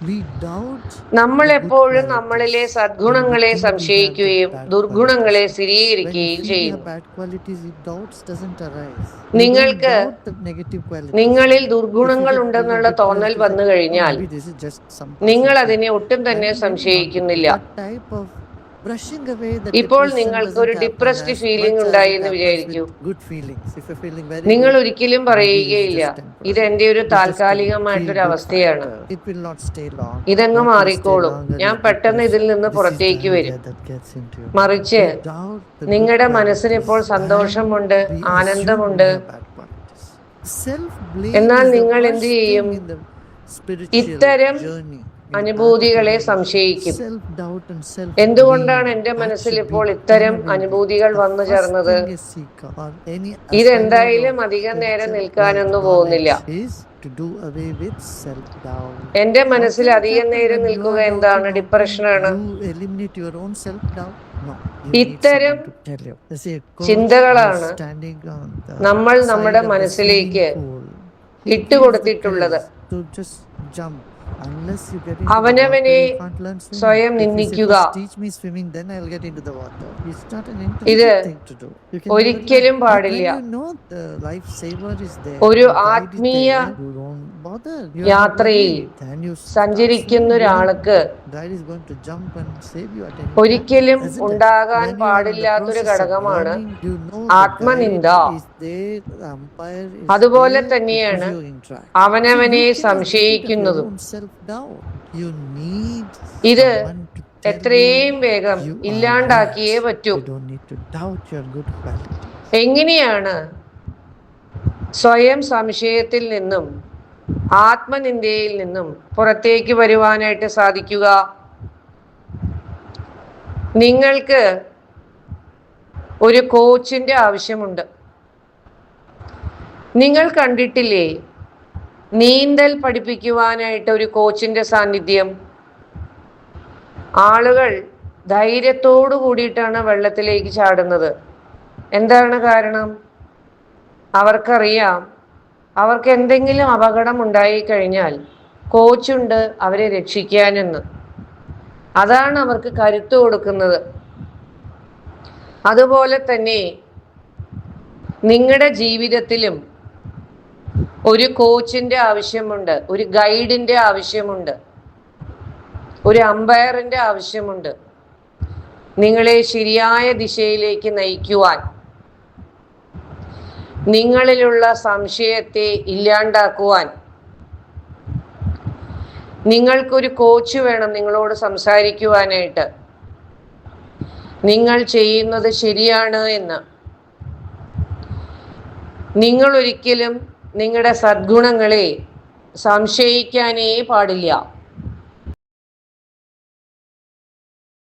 We doubt നമ്മൾ the good എപ്പോഴും qualities നമ്മളിലെ when we സദ്ഗുണങ്ങളെ think we have the സംശയിക്കുകയും bad qualities. ദുർഗുണങ്ങളെ When we സ്ഥിരീകരിക്കുകയും feel we have ചെയ്യുന്നു. bad qualities, the doubts doesn't arise. You don't നിങ്ങൾക്ക് doubt the negative qualities. നിങ്ങളിൽ If you ദുർഗുണങ്ങൾ get the ഉണ്ടെന്നുള്ള good തോന്നൽ qualities, വന്നു oh, കഴിഞ്ഞാൽ maybe this is just some നിങ്ങൾ passing thing. അതിനെ ഒട്ടും തന്നെ Then you don't get സംശയിക്കുന്നില്ല. that type of brushing away the ഇപ്പോൾ depression നിങ്ങൾക്ക് doesn't ഒരു happen depressed as feeling much as ഉണ്ടായി it എന്ന് happens with വിചാരിക്കൂ. good feelings. If you're feeling very നിങ്ങൾ good, ഒരിക്കലും maybe this is പറയുകയില്ല, just temporary. ഇതെന്റെ ഒരു It's just a feel താൽക്കാലികമായിട്ടൊരു good അവസ്ഥയാണ്, factor. It will not stay long. ഇതങ്ങ് What will stay മാറിക്കോളും, longer ഞാൻ is പെട്ടെന്ന് ഇതിൽ depression. നിന്ന് This is the പുറത്തേക്ക് idea വരും. that gets into your mind. മറിച്ച് We doubt the good നിങ്ങളുടെ മനസ്സിന് qualities ഇപ്പോൾ സന്തോഷമുണ്ട്, and we assume we ആനന്ദമുണ്ട്. have bad qualities. Self-blame എന്നാൽ is the നിങ്ങൾ എന്ത് worst ചെയ്യും? thing in the spiritual ഇത്തരം journey. In the path of അനുഭൂതികളെ evolution, സംശയിക്കും. self-doubt and എന്തുകൊണ്ടാണ് self-blame, എൻ്റെ that മനസ്സിൽ should be ഇപ്പോൾ done ഇത്തരം away with. അനുഭൂതികൾ The വന്നു first ചേർന്നത്? thing a seeker or any aspirer ഇതെന്തായാലും of അധികം നേരം spiritual നിൽക്കാനൊന്നും പോകുന്നില്ല. knowledge is to do away with self-doubt. എൻ്റെ How മനസ്സിൽ can it അധികം happen നേരം when you നിൽക്കുക are എന്താണ്? doubting? How can ഡിപ്രഷനാണ്. you eliminate your own self-doubt? No, you need ഇത്തരം someone to tell you. There's a coach who is ചിന്തകളാണ് standing on the നമ്മൾ side നമ്മുടെ of the swimming മനസ്സിലേക്ക് pool. He gives the ഇട്ടുകൊടുത്തിട്ടുള്ളത്. courage to just jump. Unless you get into the water, അവനവനെ you can't learn swimming. സ്വയം If you say, നിന്ദിക്കുക. first teach me swimming, then I'll get into the water. It's not an ഇത് intelligent thing to do. You can never ഒരിക്കലും learn. But when പാടില്ല. you know the lifesaver is there, ഒരു the guide is ആത്മീയ there, you don't bother. You are not യാത്രയിൽ worried. Then you start സഞ്ചരിക്കുന്ന swimming. You know, ഒരാൾക്ക് guide is going to jump and save you at any time. ഒരിക്കലും Isn't it? ഉണ്ടാകാൻ When you are in the പാടില്ലാത്തൊരു process of ഘടകമാണ് learning, you know the ആത്മനിന്ദ. guide is there, the umpire is അതുപോലെ there to തന്നെയാണ് give you insight. So അവനവനെ you cannot get rid of your സംശയിക്കുന്നതും. own self-doubt. You need ഇത് someone to tell എത്രയും you വേഗം you are ഇല്ലാണ്ടാക്കിയേ right. പറ്റൂ. You don't need to doubt your good qualities. എങ്ങനെയാണ് സ്വയം സംശയത്തിൽ നിന്നും ആത്മനിന്ദയിൽ നിന്നും പുറത്തേക്ക് വരുവാനായിട്ട് സാധിക്കുക? നിങ്ങൾക്ക് ഒരു കോച്ചിൻ്റെ ആവശ്യമുണ്ട്. നിങ്ങൾ കണ്ടിട്ടില്ലേ നീന്തൽ പഠിപ്പിക്കുവാനായിട്ട് ഒരു കോച്ചിൻ്റെ സാന്നിധ്യം? ആളുകൾ ധൈര്യത്തോടു കൂടിയിട്ടാണ് വെള്ളത്തിലേക്ക് ചാടുന്നത്. എന്താണ് കാരണം? അവർക്കറിയാം അവർക്ക് എന്തെങ്കിലും അപകടം ഉണ്ടായിക്കഴിഞ്ഞാൽ കോച്ചുണ്ട് അവരെ രക്ഷിക്കാനെന്ന്. അതാണ് അവർക്ക് കരുത്ത് കൊടുക്കുന്നത്. അതുപോലെ തന്നെ നിങ്ങളുടെ ജീവിതത്തിലും ഒരു കോച്ചിൻ്റെ ആവശ്യമുണ്ട്, ഒരു ഗൈഡിൻ്റെ ആവശ്യമുണ്ട്, ഒരു അമ്പയറിൻ്റെ ആവശ്യമുണ്ട്. നിങ്ങളെ ശരിയായ ദിശയിലേക്ക് നയിക്കുവാൻ, നിങ്ങളിലുള്ള സംശയത്തെ ഇല്ലാണ്ടാക്കുവാൻ നിങ്ങൾക്കൊരു കോച്ച് വേണം നിങ്ങളോട് സംസാരിക്കുവാനായിട്ട്. നിങ്ങൾ ചെയ്യുന്നത് ശരിയാണ് എന്ന്. നിങ്ങൾ ഒരിക്കലും നിങ്ങളുടെ സദ്ഗുണങ്ങളെ സംശയിക്കാനേ പാടില്ല.